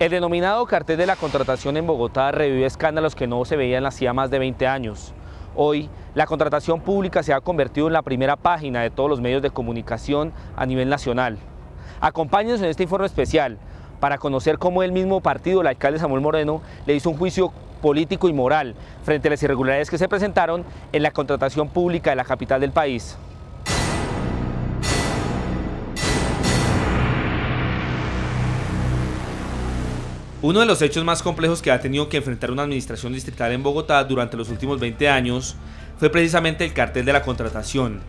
El denominado cartel de la contratación en Bogotá revivió escándalos que no se veían hacía más de 20 años. Hoy, la contratación pública se ha convertido en la primera página de todos los medios de comunicación a nivel nacional. Acompáñenos en este informe especial para conocer cómo el mismo partido, el alcalde Samuel Moreno, le hizo un juicio político y moral frente a las irregularidades que se presentaron en la contratación pública de la capital del país. Uno de los hechos más complejos que ha tenido que enfrentar una administración distrital en Bogotá durante los últimos 20 años fue precisamente el cartel de la contratación,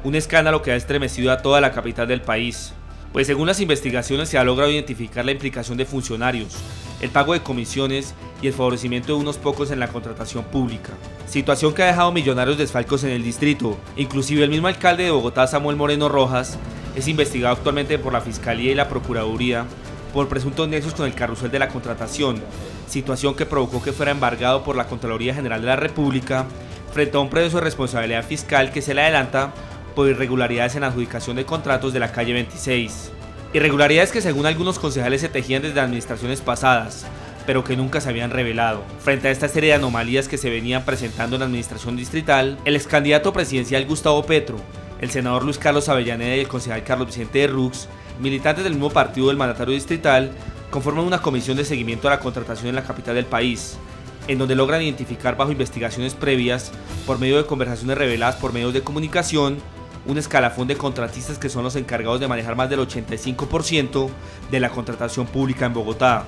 un escándalo que ha estremecido a toda la capital del país, pues según las investigaciones se ha logrado identificar la implicación de funcionarios, el pago de comisiones y el favorecimiento de unos pocos en la contratación pública, situación que ha dejado millonarios desfalcos en el distrito. Inclusive el mismo alcalde de Bogotá, Samuel Moreno Rojas, es investigado actualmente por la Fiscalía y la Procuraduría por presuntos nexos con el carrusel de la contratación, situación que provocó que fuera embargado por la Contraloría General de la República frente a un proceso de responsabilidad fiscal que se le adelanta por irregularidades en la adjudicación de contratos de la calle 26. Irregularidades que según algunos concejales se tejían desde administraciones pasadas, pero que nunca se habían revelado. Frente a esta serie de anomalías que se venían presentando en la administración distrital, el ex candidato presidencial Gustavo Petro, el senador Luis Carlos Avellaneda y el concejal Carlos Vicente de Rux, militantes del mismo partido del mandatario distrital, conforman una comisión de seguimiento a la contratación en la capital del país, en donde logran identificar bajo investigaciones previas, por medio de conversaciones reveladas por medios de comunicación, un escalafón de contratistas que son los encargados de manejar más del 85% de la contratación pública en Bogotá.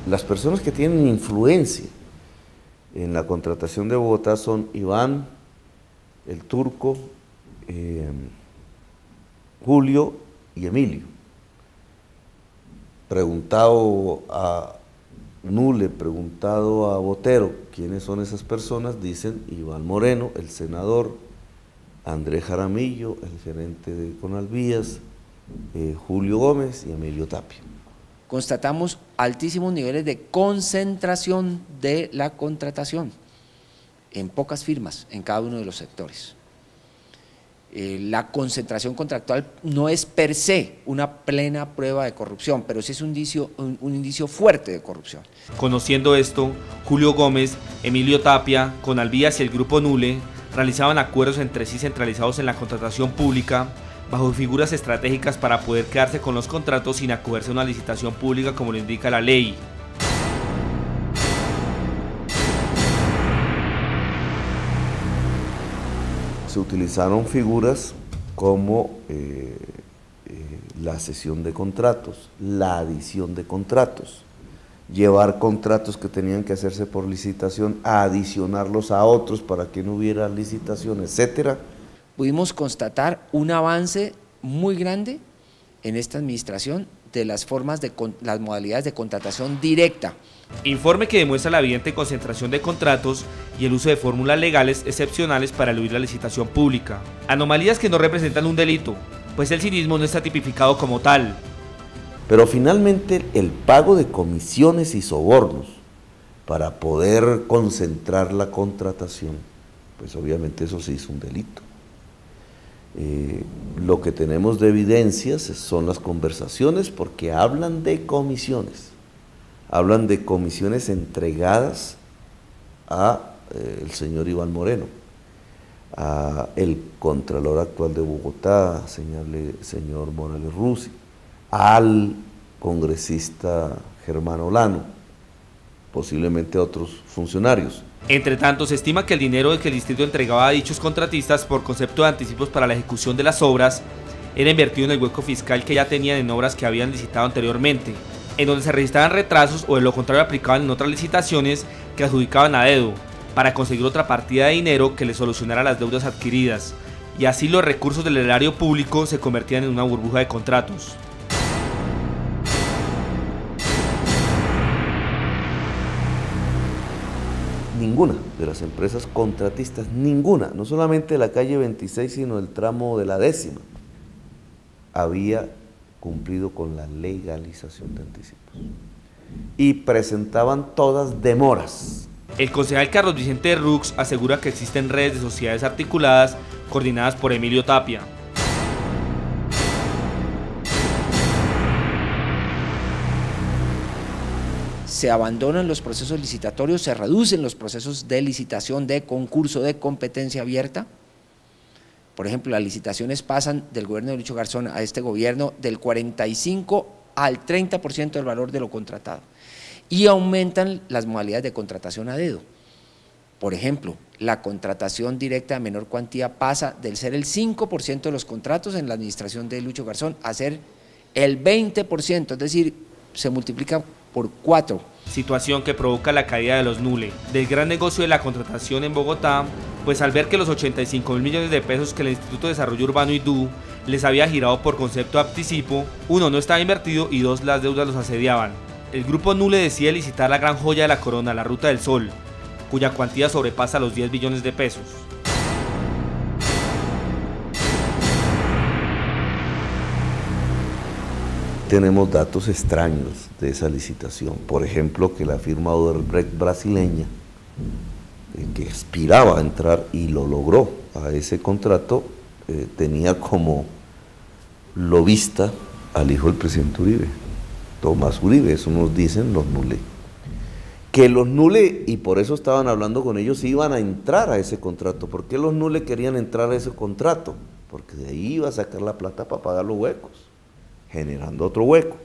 Las personas que tienen influencia en la contratación de Bogotá son Iván, el Turco, Julio y Emilio. Preguntado a Nule, preguntado a Botero quiénes son esas personas, dicen Iván Moreno, el senador, Andrés Jaramillo, el gerente de Conalvías, Julio Gómez y Emilio Tapia. Constatamos altísimos niveles de concentración de la contratación en pocas firmas en cada uno de los sectores. La concentración contractual no es per se una plena prueba de corrupción, pero sí es un indicio fuerte de corrupción. Conociendo esto, Julio Gómez, Emilio Tapia, Conalvías y el Grupo Nule realizaban acuerdos entre sí centralizados en la contratación pública bajo figuras estratégicas para poder quedarse con los contratos sin acogerse a una licitación pública como lo indica la ley. Se utilizaron figuras como la cesión de contratos, la adición de contratos, llevar contratos que tenían que hacerse por licitación a adicionarlos a otros para que no hubiera licitación, etcétera. Pudimos constatar un avance muy grande en esta administración de las las modalidades de contratación directa. Informe que demuestra la evidente concentración de contratos y el uso de fórmulas legales excepcionales para eludir la licitación pública. Anomalías que no representan un delito, pues el cinismo no está tipificado como tal. Pero finalmente el pago de comisiones y sobornos para poder concentrar la contratación, pues obviamente eso sí es un delito. Lo que tenemos de evidencias son las conversaciones porque hablan de comisiones entregadas a el señor Iván Moreno, a el Contralor actual de Bogotá, señor Morales Rusi, al congresista Germán Olano, posiblemente a otros funcionarios. Entre tanto, se estima que el dinero que el distrito entregaba a dichos contratistas por concepto de anticipos para la ejecución de las obras era invertido en el hueco fiscal que ya tenían en obras que habían licitado anteriormente, en donde se registraban retrasos o de lo contrario aplicaban en otras licitaciones que adjudicaban a dedo, para conseguir otra partida de dinero que les solucionara las deudas adquiridas, y así los recursos del erario público se convertían en una burbuja de contratos. Ninguna de las empresas contratistas, ninguna, no solamente la calle 26, sino el tramo de la 10ª, había cumplido con la legalización de anticipos. Y presentaban todas demoras. El concejal Carlos Vicente de Rux asegura que existen redes de sociedades articuladas coordinadas por Emilio Tapia. se abandonan los procesos licitatorios, se reducen los procesos de licitación, de concurso, de competencia abierta. Por ejemplo, las licitaciones pasan del gobierno de Lucho Garzón a este gobierno del 45 al 30% del valor de lo contratado. Y aumentan las modalidades de contratación a dedo. Por ejemplo, la contratación directa de menor cuantía pasa del ser el 5% de los contratos en la administración de Lucho Garzón a ser el 20%, es decir, se multiplica por 4. Situación que provoca la caída de los NULE, del gran negocio de la contratación en Bogotá, pues al ver que los 85.000 millones de pesos que el Instituto de Desarrollo Urbano IDU les había girado por concepto de anticipo, 1, no estaba invertido y 2, las deudas los asediaban. El grupo NULE decide licitar la gran joya de la corona, la Ruta del Sol, cuya cuantía sobrepasa los 10 billones de pesos. Tenemos datos extraños de esa licitación. Por ejemplo, que la firma Odebrecht brasileña, que aspiraba a entrar y lo logró a ese contrato, tenía como lobista al hijo del presidente Uribe, Tomás Uribe. Eso nos dicen los NULE. Que los NULE, y por eso estaban hablando con ellos, iban a entrar a ese contrato. ¿Por qué los NULE querían entrar a ese contrato? Porque de ahí iba a sacar la plata para pagar los huecos, generando otro hueco.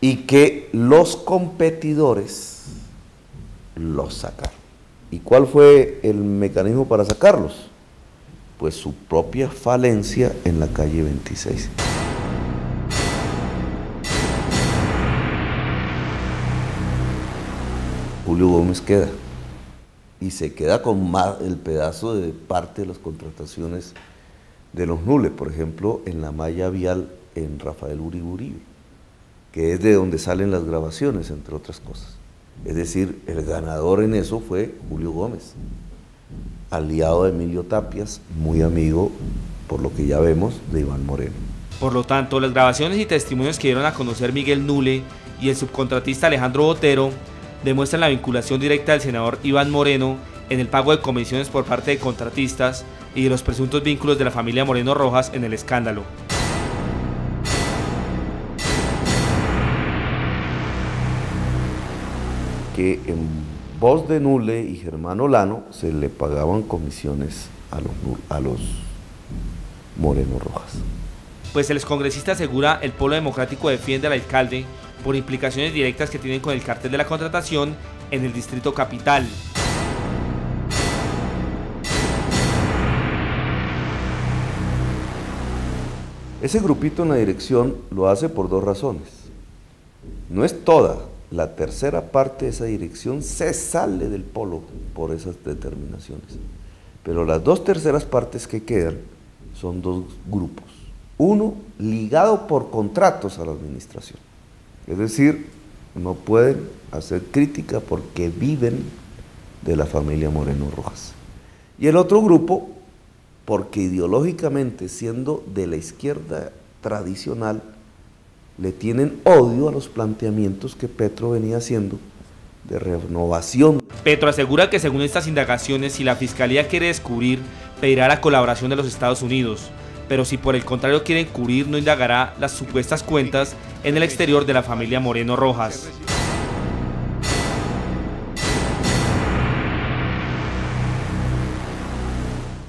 Y que los competidores los sacaron. ¿Y cuál fue el mecanismo para sacarlos? Pues su propia falencia en la calle 26. Julio Gómez queda, y se queda con más el pedazo de parte de las contrataciones de los NULE, por ejemplo, en la malla vial en Rafael Uribe, que es de donde salen las grabaciones, entre otras cosas. Es decir, el ganador en eso fue Julio Gómez, aliado de Emilio Tapias, muy amigo, por lo que ya vemos, de Iván Moreno. Por lo tanto, las grabaciones y testimonios que dieron a conocer Miguel NULE y el subcontratista Alejandro Botero demuestran la vinculación directa del senador Iván Moreno en el pago de comisiones por parte de contratistas y de los presuntos vínculos de la familia Moreno Rojas en el escándalo. Que en voz de NULE y Germán Olano se le pagaban comisiones a los Moreno Rojas. Pues el excongresista asegura el Polo Democrático defiende al alcalde por implicaciones directas que tienen con el cartel de la contratación en el Distrito Capital. Ese grupito en la dirección lo hace por 2 razones. No es toda, la tercera parte de esa dirección se sale del polo por esas determinaciones. Pero las 2 terceras partes que quedan son 2 grupos. Uno, ligado por contratos a la administración. Es decir, no pueden hacer crítica porque viven de la familia Moreno Rojas. Y el otro grupo, porque ideológicamente, siendo de la izquierda tradicional, le tienen odio a los planteamientos que Petro venía haciendo de renovación. Petro asegura que según estas indagaciones, si la Fiscalía quiere descubrir, pedirá la colaboración de los Estados Unidos, pero si por el contrario quiere encubrir, no indagará las supuestas cuentas en el exterior de la familia Moreno Rojas.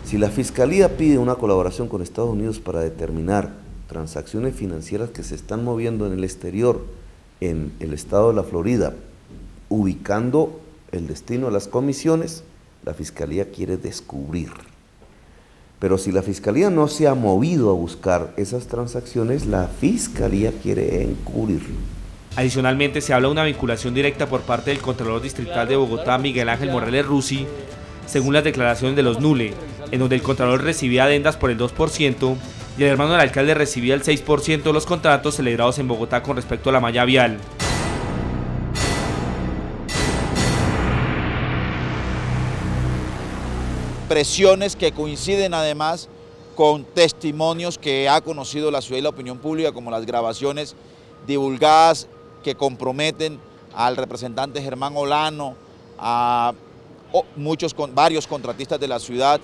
Si la Fiscalía pide una colaboración con Estados Unidos para determinar transacciones financieras que se están moviendo en el exterior, en el estado de la Florida, ubicando el destino de las comisiones, la Fiscalía quiere descubrir. Pero si la Fiscalía no se ha movido a buscar esas transacciones, la Fiscalía quiere encubrirlo. Adicionalmente, se habla de una vinculación directa por parte del Contralor Distrital de Bogotá, Miguel Ángel Morales Rusi, según las declaraciones de los NULE, en donde el Contralor recibía adendas por el 2% y el hermano del alcalde recibía el 6% de los contratos celebrados en Bogotá con respecto a la malla vial. Presiones que coinciden además con testimonios que ha conocido la ciudad y la opinión pública, como las grabaciones divulgadas que comprometen al representante Germán Olano, a varios contratistas de la ciudad,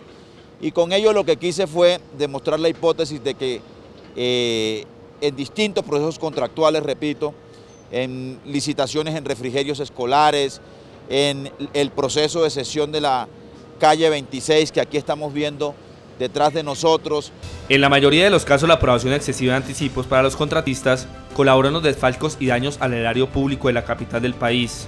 y con ello lo que quise fue demostrar la hipótesis de que en distintos procesos contractuales, repito, en licitaciones en refrigerios escolares, en el proceso de cesión de la calle 26 que aquí estamos viendo detrás de nosotros. En la mayoría de los casos, la aprobación excesiva de anticipos para los contratistas colaboró en los desfalcos y daños al erario público de la capital del país.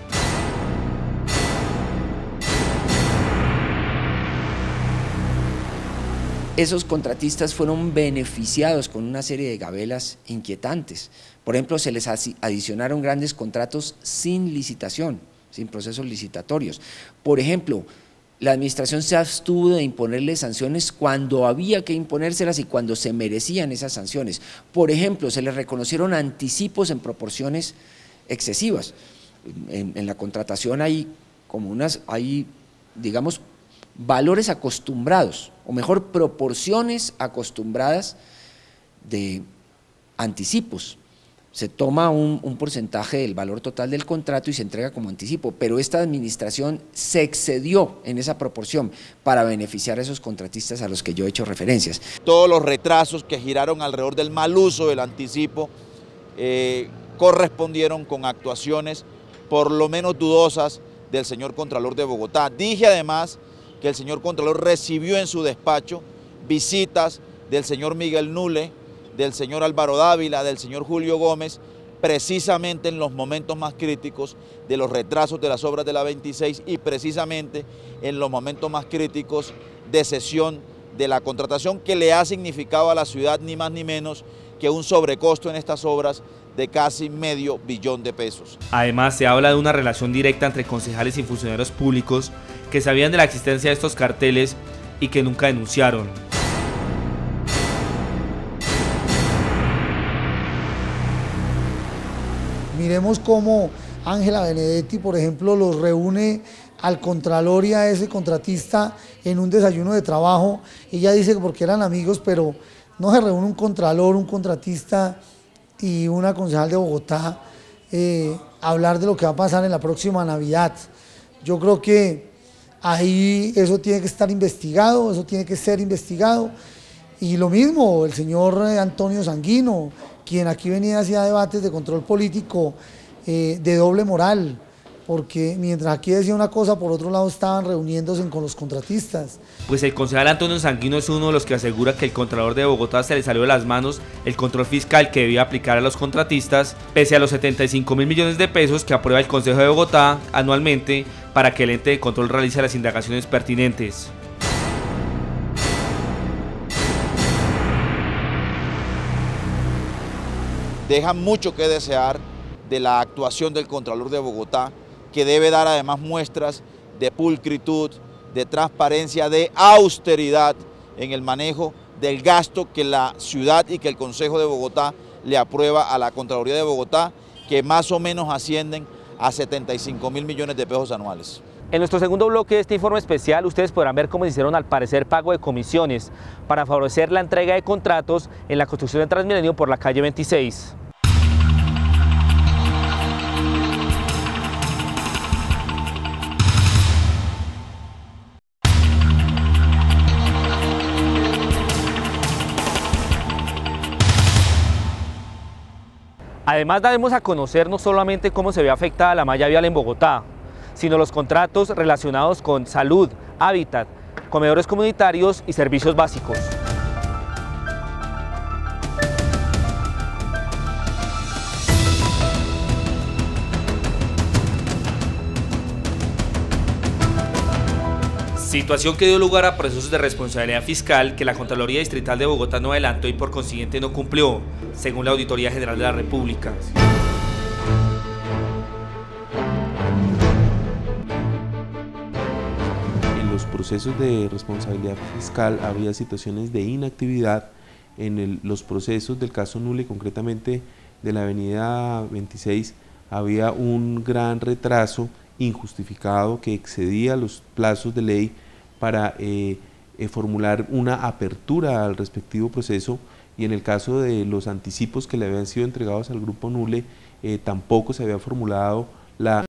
Esos contratistas fueron beneficiados con una serie de gabelas inquietantes. Por ejemplo, se les adicionaron grandes contratos sin licitación, sin procesos licitatorios. Por ejemplo, la administración se abstuvo de imponerle sanciones cuando había que imponérselas y cuando se merecían esas sanciones. Por ejemplo, se les reconocieron anticipos en proporciones excesivas. En la contratación hay digamos, valores acostumbrados, o mejor, proporciones acostumbradas de anticipos. Se toma un porcentaje del valor total del contrato y se entrega como anticipo, pero esta administración se excedió en esa proporción para beneficiar a esos contratistas a los que yo he hecho referencias. Todos los retrasos que giraron alrededor del mal uso del anticipo correspondieron con actuaciones por lo menos dudosas del señor Contralor de Bogotá. Dije además que el señor Contralor recibió en su despacho visitas del señor Miguel Nule, del señor Álvaro Dávila, del señor Julio Gómez, precisamente en los momentos más críticos de los retrasos de las obras de la 26 y precisamente en los momentos más críticos de cesión de la contratación que le ha significado a la ciudad ni más ni menos que un sobrecosto en estas obras de casi $500 millones de pesos. Además, se habla de una relación directa entre concejales y funcionarios públicos que sabían de la existencia de estos carteles y que nunca denunciaron. Miremos cómo Ángela Benedetti, por ejemplo, los reúne al contralor y a ese contratista en un desayuno de trabajo. Ella dice que porque eran amigos, pero no se reúne un contralor, un contratista y una concejal de Bogotá a hablar de lo que va a pasar en la próxima Navidad. Yo creo que ahí eso tiene que estar investigado, eso tiene que ser investigado. Y lo mismo, el señor Antonio Sanguino, quien aquí venía hacía debates de control político de doble moral, porque mientras aquí decía una cosa, por otro lado estaban reuniéndose con los contratistas. Pues el concejal Antonio Sanguino es uno de los que asegura que el Contralor de Bogotá se le salió de las manos el control fiscal que debía aplicar a los contratistas, pese a los 75.000 millones de pesos que aprueba el Consejo de Bogotá anualmente para que el ente de control realice las indagaciones pertinentes. Deja mucho que desear de la actuación del Contralor de Bogotá, que debe dar además muestras de pulcritud, de transparencia, de austeridad en el manejo del gasto que la ciudad y que el Consejo de Bogotá le aprueba a la Contraloría de Bogotá, que más o menos ascienden a 75.000 millones de pesos anuales. En nuestro segundo bloque de este informe especial, ustedes podrán ver cómo se hicieron al parecer pago de comisiones para favorecer la entrega de contratos en la construcción del Transmilenio por la calle 26. Además, daremos a conocer no solamente cómo se ve afectada la malla vial en Bogotá, sino los contratos relacionados con salud, hábitat, comedores comunitarios y servicios básicos. Situación que dio lugar a procesos de responsabilidad fiscal que la Contraloría Distrital de Bogotá no adelantó y por consiguiente no cumplió, según la Auditoría General de la República. En los procesos de responsabilidad fiscal había situaciones de inactividad en los procesos del caso Nule, concretamente de la avenida 26, había un gran retraso injustificado que excedía los plazos de ley para formular una apertura al respectivo proceso, y en el caso de los anticipos que le habían sido entregados al grupo Nule tampoco se había formulado la